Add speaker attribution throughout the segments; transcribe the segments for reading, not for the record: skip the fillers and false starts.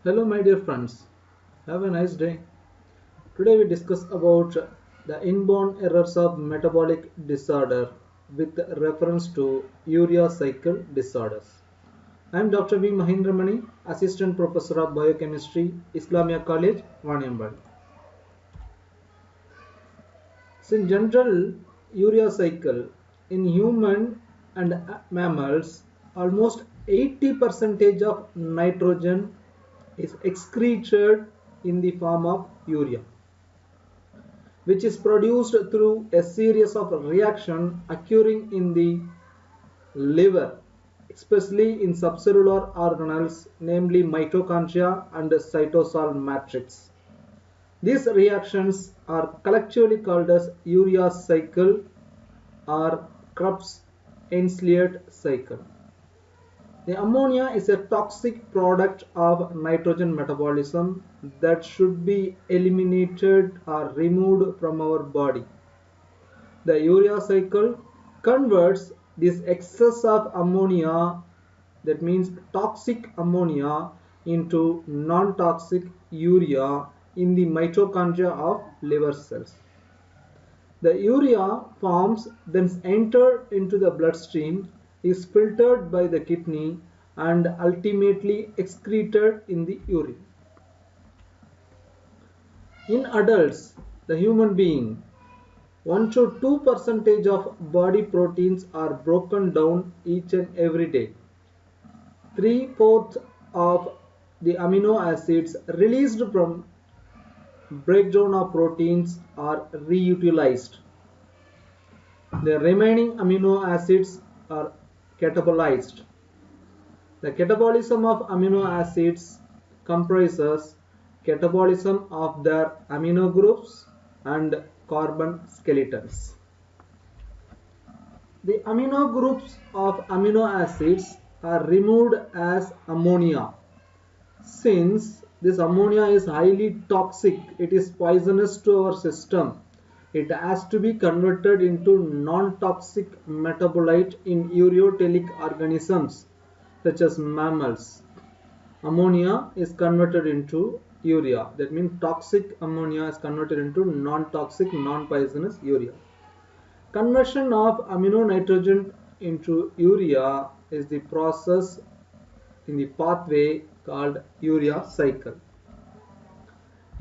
Speaker 1: Hello my dear friends, have a nice day. Today we discuss about the inborn errors of metabolic disorder with reference to urea cycle disorders. I am Dr. V. Mahindramani, Assistant Professor of Biochemistry, Islamia College, Vaniambal. So in general, urea cycle in human and mammals, almost 80% of nitrogen is excreted in the form of urea, which is produced through a series of reactions occurring in the liver, especially in subcellular organelles, namely mitochondria and cytosol matrix. These reactions are collectively called as urea cycle or Krebs-Ensleit cycle. The ammonia is a toxic product of nitrogen metabolism that should be eliminated or removed from our body. The urea cycle converts this excess of ammonia, that means toxic ammonia, into non-toxic urea in the mitochondria of liver cells. The urea forms then enter into the bloodstream, is filtered by the kidney and ultimately excreted in the urine. In adults, the human being, 1 to 2% of body proteins are broken down each and every day. 3/4 of the amino acids released from breakdown of proteins are reutilized. The remaining amino acids are catabolized. The catabolism of amino acids comprises catabolism of their amino groups and carbon skeletons. The amino groups of amino acids are removed as ammonia. Since this ammonia is highly toxic, it is poisonous to our system. It has to be converted into non-toxic metabolite in ureotelic organisms such as mammals. Ammonia is converted into urea. That means toxic ammonia is converted into non-toxic, non-poisonous urea. Conversion of amino nitrogen into urea is the process in the pathway called urea cycle.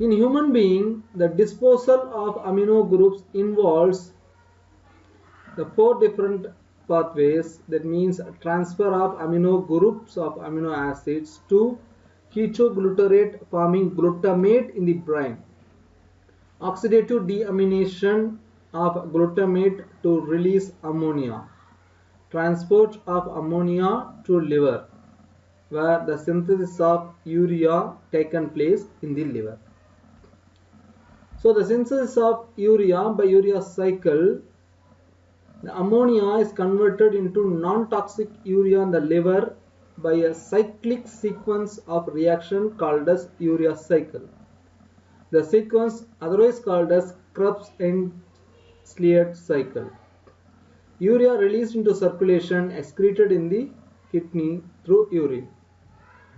Speaker 1: In human being, the disposal of amino groups involves the 4 different pathways. That means transfer of amino groups of amino acids to ketoglutarate forming glutamate in the brain, oxidative deamination of glutamate to release ammonia, transport of ammonia to liver, where the synthesis of urea taken place in the liver. So the synthesis of urea by urea cycle, the ammonia is converted into non-toxic urea in the liver by a cyclic sequence of reaction called as urea cycle. The sequence otherwise called as Krebs-Ensleit cycle. Urea released into circulation excreted in the kidney through urine.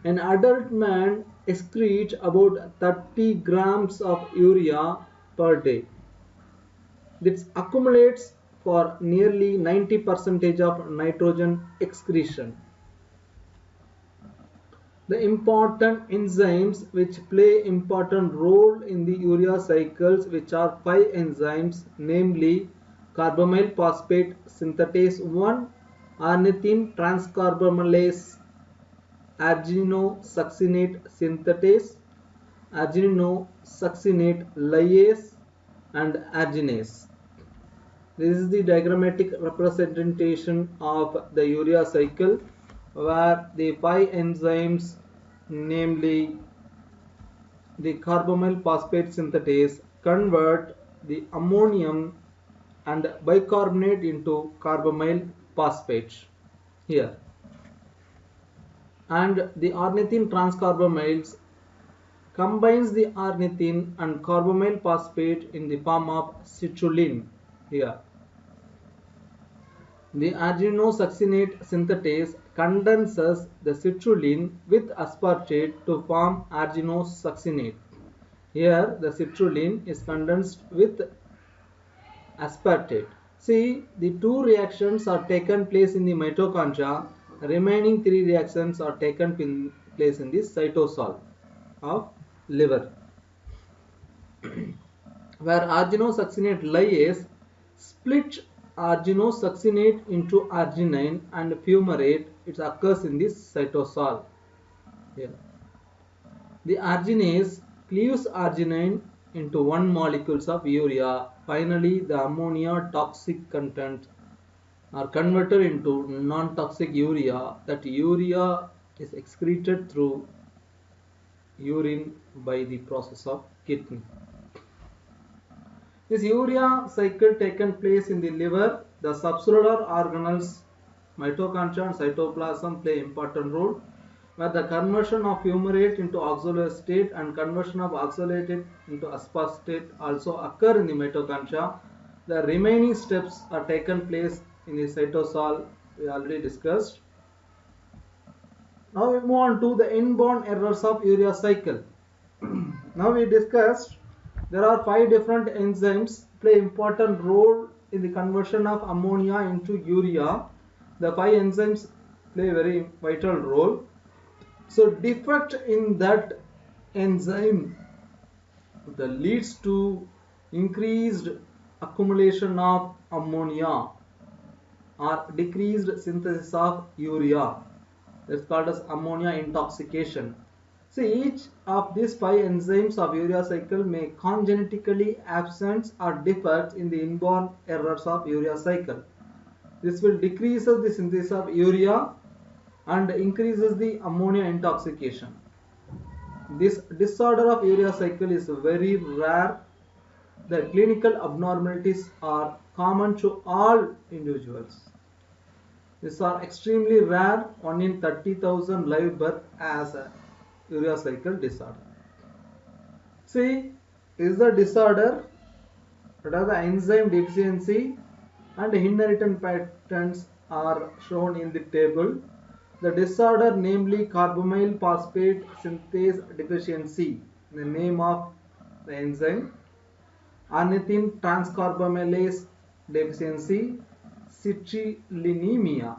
Speaker 1: An adult man excretes about 30 grams of urea per day. This accumulates for nearly 90% of nitrogen excretion. The important enzymes which play important role in the urea cycles, which are 5 enzymes, namely carbamyl phosphate synthetase 1, ornithine transcarbamylase, arginosuccinate synthetase, arginosuccinate lyase, and arginase. This is the diagrammatic representation of the urea cycle, where the 5 enzymes, namely the carbamyl phosphate synthetase, convert the ammonium and bicarbonate into carbamyl phosphate here, and the ornithine transcarbamyls combines the ornithine and carbamyl phosphate in the form of citrulline here. The arginosuccinate synthetase condenses the citrulline with aspartate to form arginosuccinate. Here the citrulline is condensed with aspartate. See, the two reactions are taken place in the mitochondria. Remaining three reactions are taken place in the cytosol of liver, where arginosuccinate lyase split arginosuccinate into arginine and fumarate. It occurs in the cytosol. Here, the arginase cleaves arginine into one molecules of urea. Finally, the ammonia toxic content are converted into non-toxic urea. That urea is excreted through urine by the process of kidney. This urea cycle taken place in the liver. The subcellular organelles, mitochondria and cytoplasm play important role, where the conversion of fumarate into oxaloacetate and conversion of oxalate into aspartate also occur in the mitochondria. The remaining steps are taken place in the cytosol, we already discussed. Now we move on to the inborn errors of urea cycle. Now we discussed there are 5 different enzymes play important role in the conversion of ammonia into urea. The 5 enzymes play a very vital role. So defect in that enzyme that leads to increased accumulation of ammonia or decreased synthesis of urea. That's called as ammonia intoxication. See, each of these 5 enzymes of urea cycle may congenitally absent or defect in the inborn errors of urea cycle. This will decrease the synthesis of urea and increases the ammonia intoxication. This disorder of urea cycle is very rare. The clinical abnormalities are common to all individuals. These are extremely rare, 1 in 30,000 live birth as a urea cycle disorder. See, is the disorder that are the enzyme deficiency and inheritance patterns are shown in the table. The disorder, namely carbamyl phosphate synthase deficiency, the name of the enzyme, ornithine transcarbamylase deficiency, citrullinemia,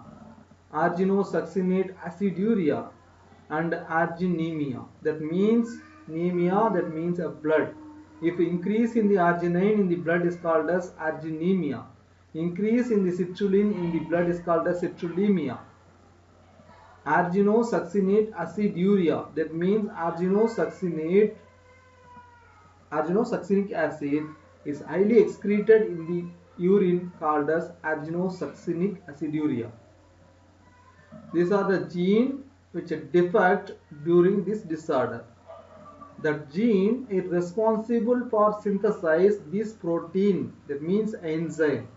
Speaker 1: arginosuccinate aciduria, and arginemia. That means anemia, that means a blood. If increase in the arginine in the blood is called as arginemia. Increase in the citrulline in the blood is called as citrullemia. Arginosuccinate aciduria, that means arginosuccinic acid is highly excreted in the urine called as arginosuccinic aciduria. These are the gene which defect during this disorder. That gene is responsible for synthesize this protein, that means enzyme.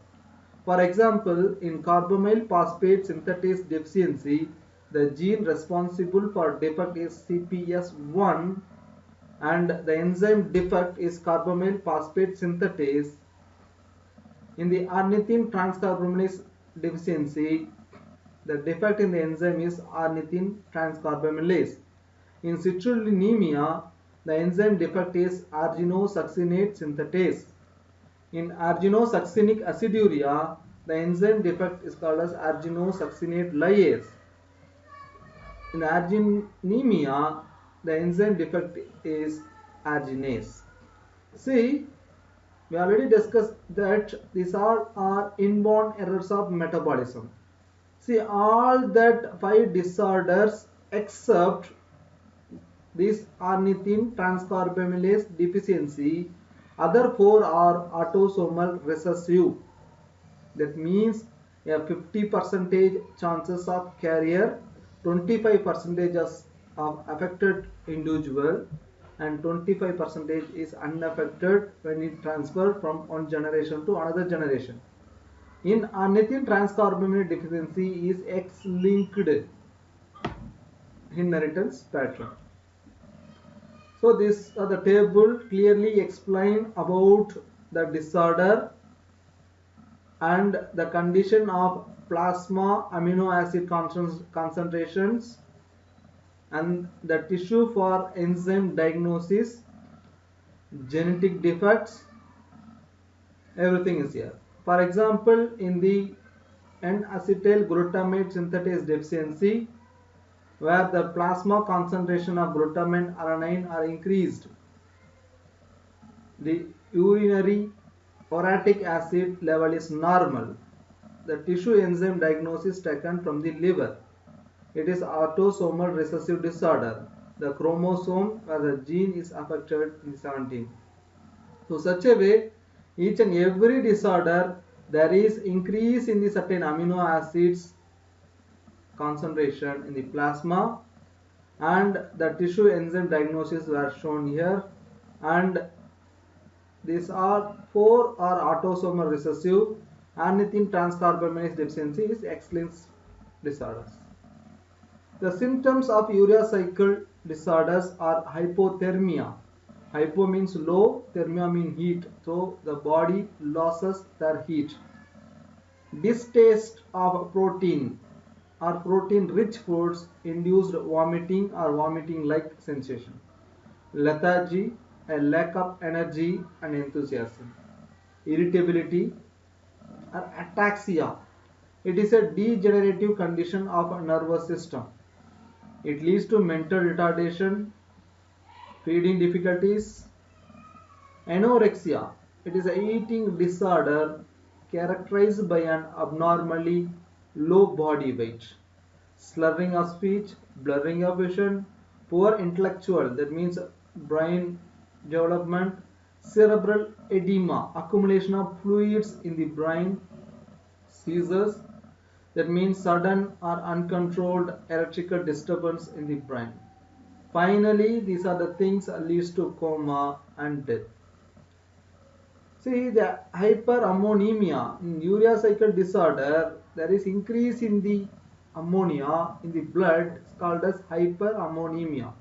Speaker 1: For example, in carbamyl phosphate synthetase deficiency, the gene responsible for defect is CPS1 and the enzyme defect is carbamyl phosphate synthetase. In the ornithine transcarbamylase deficiency, the defect in the enzyme is ornithine transcarbamylase. In citrullinemia, the enzyme defect is arginosuccinate synthetase. In arginosuccinic aciduria, the enzyme defect is called as arginosuccinate lyase. In arginemia, the enzyme defect is arginase. See, we already discussed that these all are inborn errors of metabolism. See, all that 5 disorders except this ornithine transcarbamylase deficiency, other 4 are autosomal recessive. That means a 50% chances of carrier, 25% of affected individual, and 25% is unaffected when it transferred from one generation to another generation. In ornithine transcarbamylase deficiency is X-linked inheritance pattern. So this the table clearly explain about the disorder and the condition of plasma amino acid concentrations and the tissue for enzyme diagnosis, genetic defects, everything is here. For example, in the N-acetyl glutamate synthetase deficiency, where the plasma concentration of glutamine alanine are increased, the urinary uric acid level is normal. The tissue enzyme diagnosis taken from the liver. It is autosomal recessive disorder. The chromosome where the gene is affected in the 17. So such a way, each and every disorder there is increase in the certain amino acids concentration in the plasma, and the tissue enzyme diagnosis were shown here, and these are 4 are autosomal recessive. Ornithine transcarbamylase deficiency is X-linked disorders. The symptoms of urea cycle disorders are hypothermia. Hypo means low, thermia means heat. So the body loses their heat. Distaste of protein or protein rich foods induced vomiting or vomiting like sensation. Lethargy, a lack of energy and enthusiasm. Irritability or ataxia. It is a degenerative condition of a nervous system. It leads to mental retardation, feeding difficulties. Anorexia. It is an eating disorder characterized by an abnormally low body weight, slurring of speech, blurring of vision, poor intellectual, that means brain development, cerebral edema, accumulation of fluids in the brain, seizures, that means sudden or uncontrolled electrical disturbance in the brain. Finally, these are the things that leads to coma and death. See, the hyperammonemia in urea cycle disorder, there is increase in the ammonia in the blood called as hyperammonemia.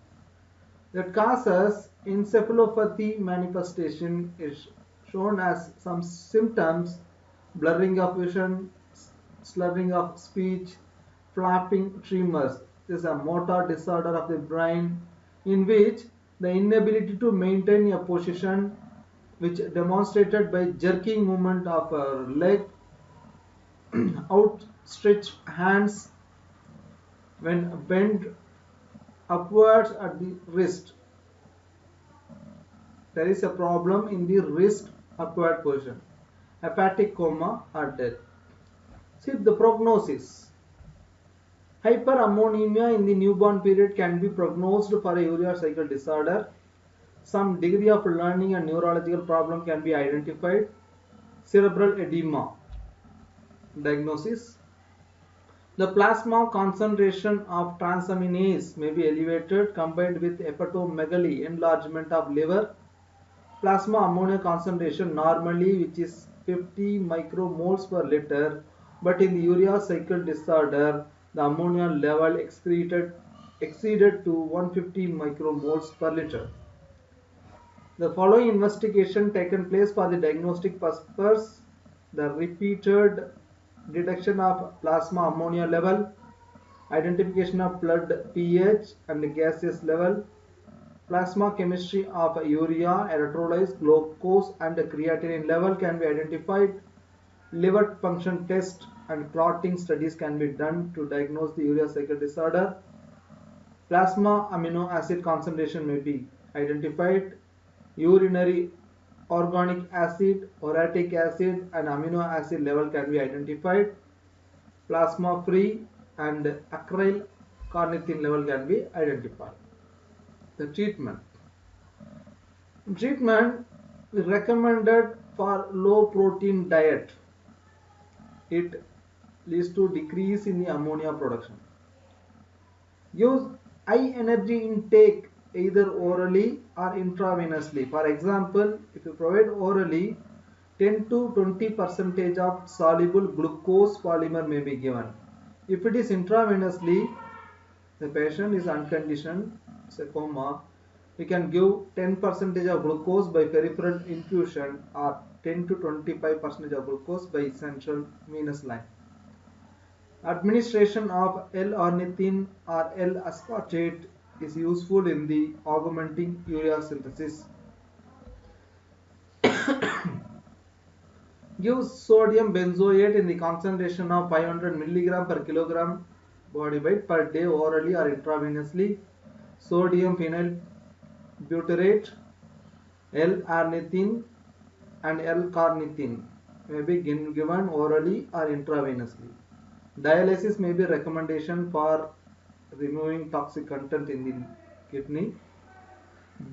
Speaker 1: That causes encephalopathy manifestation is shown as some symptoms: blurring of vision, slurring of speech, flapping tremors. This is a motor disorder of the brain in which the inability to maintain a position, which demonstrated by jerking movement of a leg, outstretched hands when bent upwards at the wrist. There is a problem in the wrist upward position. Hepatic coma or death. See the prognosis. Hyperammonemia in the newborn period can be prognosed for a urea cycle disorder. Some degree of learning and neurological problem can be identified. Cerebral edema. Diagnosis. The plasma concentration of transaminase may be elevated combined with hepatomegaly, enlargement of liver. Plasma ammonia concentration normally, which is 50 micromoles per liter, but in the urea cycle disorder, the ammonia level exceeded to 150 micromoles per liter. The following investigation taken place for the diagnostic purpose: the repeated detection of plasma ammonia level, identification of blood pH and gaseous level, plasma chemistry of urea, electrolytes, glucose and creatinine level can be identified, liver function test and clotting studies can be done to diagnose the urea cycle disorder, plasma amino acid concentration may be identified, urinary organic acid, uric acid and amino acid level can be identified, plasma free and acryl carnitine level can be identified. The treatment is recommended for low protein diet. It leads to decrease in the ammonia production. Use high energy intake either orally or intravenously. For example, if you provide orally, 10 to 20% of soluble glucose polymer may be given. If it is intravenously, the patient is unconditioned, it's a coma, we can give 10% of glucose by peripheral infusion or 10 to 25% of glucose by central venous line. Administration of L-ornithine or L-aspartate is useful in the augmenting urea synthesis. Gives sodium benzoate in the concentration of 500 mg per kilogram body weight per day orally or intravenously. Sodium phenyl butyrate, L-arnithine and L-carnitine may be given orally or intravenously. Dialysis may be a recommendation for removing toxic content in the kidney.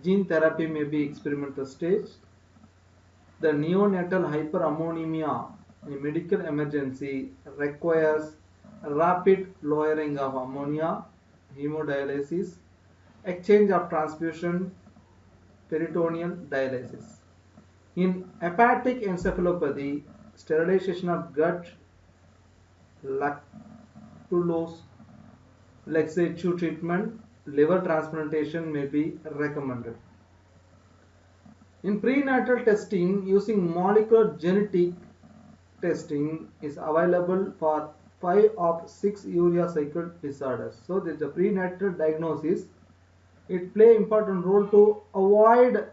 Speaker 1: Gene therapy may be experimental stage. The neonatal hyperammonemia, a medical emergency, requires rapid lowering of ammonia, hemodialysis, exchange of transfusion, peritoneal dialysis. In hepatic encephalopathy, sterilization of gut, lactulose, laxative treatment, liver transplantation may be recommended. In prenatal testing, using molecular genetic testing is available for 5 of 6 urea cycle disorders. So this is the prenatal diagnosis. It plays important role to avoid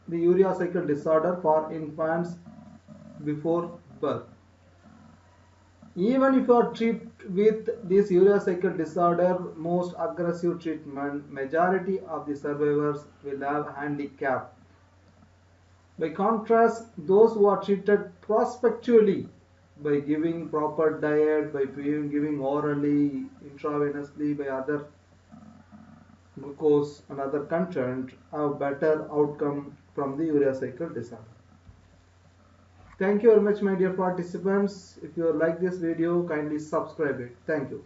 Speaker 1: the urea cycle disorder for infants before birth. Even if you are treated with this urea cycle disorder, most aggressive treatment, majority of the survivors will have handicap. By contrast, those who are treated prospectively by giving proper diet, by giving orally, intravenously, by other glucose and other content, have better outcome from the urea cycle disorder. Thank you very much, my dear participants. If you like this video, kindly subscribe it. Thank you.